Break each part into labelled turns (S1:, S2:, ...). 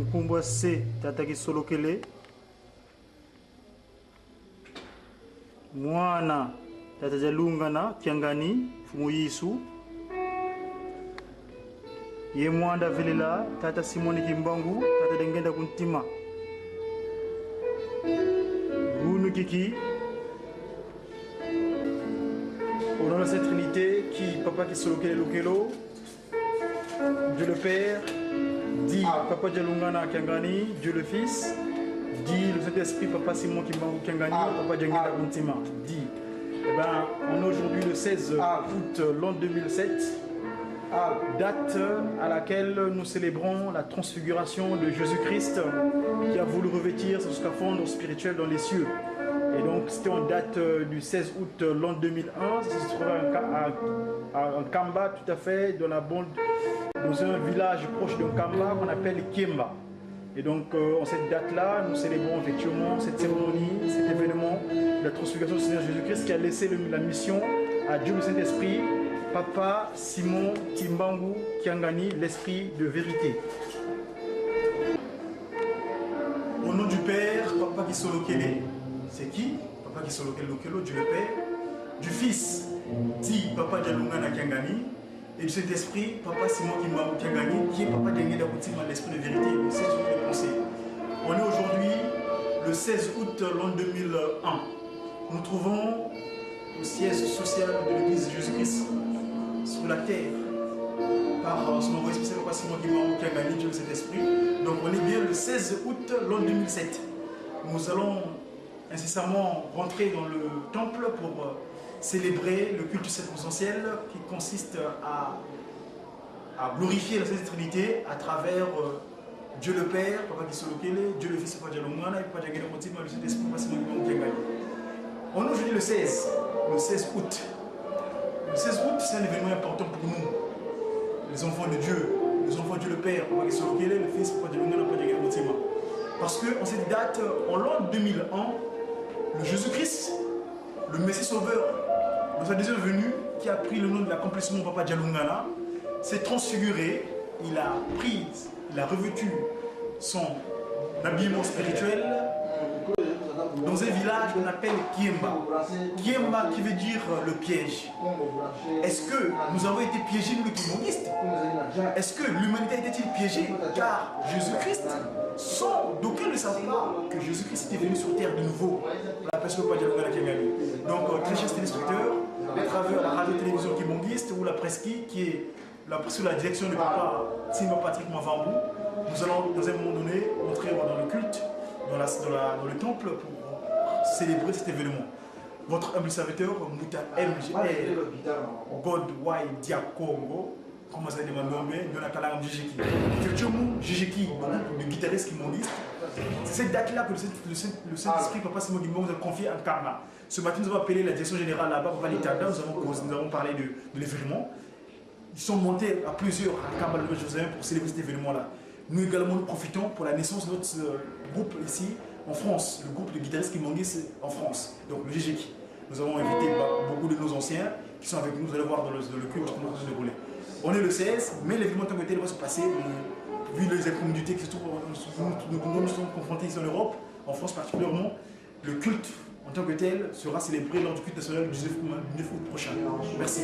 S1: Mukumbwa C Tataki Solokele, Mwana Tatajalungana Kiangani Fumuyisu, Ye Mwanda Velela Tata Simoni Kimbangu Tata Dengenda Kuntima, Gunu Kiki. Au nom de cette Trinité, qui Papa qui Solokele Lokelo, Dieu le Père, dit Papa Djalungana Kiangani, Dieu le Fils, dit le Saint-Esprit, Papa Simon Kimbangu Kiangani, Papa Djengeda Kuntima, dit. Eh ben, on est aujourd'hui le 16 août l'an 2007, date à laquelle nous célébrons la transfiguration de Jésus-Christ qui a voulu revêtir son scaphandre spirituel dans les cieux. Et donc c'était en date du 16 août l'an 2001, ça se trouvait à Kamba, tout à fait, dans un village proche de Kamba qu'on appelle Kiemba. Et donc en cette date-là, nous célébrons effectivement cette cérémonie, cet événement de la transfiguration du Seigneur Jésus-Christ qui a laissé la mission à Dieu le Saint-Esprit, Papa Simon Kimbangu Kiangani, l'Esprit de vérité. Au nom du Père, Papa Kisolokele, c'est qui? Papa Kisolokele Lokelo, Dieu le Père. Du Fils, dit Papa Djalungana Kiangani. Et du Saint-Esprit, Papa Simon Kimbangu Kiangani, qui est Papa Djengeda Kuntima, l'Esprit de vérité. C'est ce que je pensais. On est aujourd'hui le 16 août l'an 2001. Nous trouvons au siège social de l'Église de Jésus-Christ sur la terre par son envoyé spécial Papa Simon Kimbangu Kiangani, Dieu de Saint-Esprit. Donc on est bien le 16 août l'an 2007. Nous allons incessamment rentrer dans le temple pour célébrer le culte circonstanciel qui consiste à glorifier la Sainte Trinité à travers Dieu le Père, Papa Kisolokele, Dieu le Fils, Papa Djalungana et Papa Djengeda Kuntima, le Saint-Esprit, Papa Simon Kimbangu Kiangani. On est aujourd'hui le 16 août. Le 16 août, c'est un événement important pour nous, les enfants de Dieu, les enfants de Dieu le Père, Papa Kisolokele, le Fils, Papa Djalungana, Papa Djengeda Kuntima. Parce qu'en cette date, en l'an 2001, le Jésus-Christ, le Messie Sauveur, dans sa deuxième venue, qui a pris le nom de l'accomplissement Papa Djalungana, s'est transfiguré, il a revêtu son habillement spirituel dans un village qu'on appelle Kiemba. Kiemba qui veut dire le piège. Est-ce que nous avons été piégés, nous les communistes? Est-ce que l'humanité a été piégée? Car Jésus-Christ, d'aucuns ne savent pas que Jésus-Christ était venu sur terre de nouveau. La personne de Papa Djalungana Kiangani. Donc, très chers téléspectateurs, à travers la radio-télévision kimonguiste ou la presqu'île qui est sous la direction de Papa Simba Patrick Mavambou, nous allons dans un moment donné entrer dans le culte, dans le temple pour célébrer cet événement. Votre humble serviteur, Mouta MGR, God Wai Dia Congo, comment ça dit mon nom, Jonathan Jijeki. Effectivement, Jijeki, le guitariste kimonguiste, c'est cette date-là que le Saint-Esprit, Papa Simon Kimbangu, nous a confié en Karma. Ce matin, nous avons appelé la direction générale là-bas, Papa Litada, nous avons parlé de l'événement. Ils sont montés à plusieurs à Kamba de Jérusalem pour célébrer cet événement-là. Nous également nous profitons pour la naissance de notre groupe ici en France, le groupe de guitaristes kimonguistes en France, donc le GGK. Nous avons invité beaucoup de nos anciens qui sont avec nous, vous allez voir dans le culte comment ça se dérouler. On est le 16, mais l'événement tant que tel va se passer, vu les incommodités qui se trouvent, nous sommes confrontés ici en Europe, en France particulièrement, le culte en tant que tel sera célébré lors du culte national du 19 août prochain. Merci.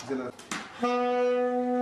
S2: C'est la...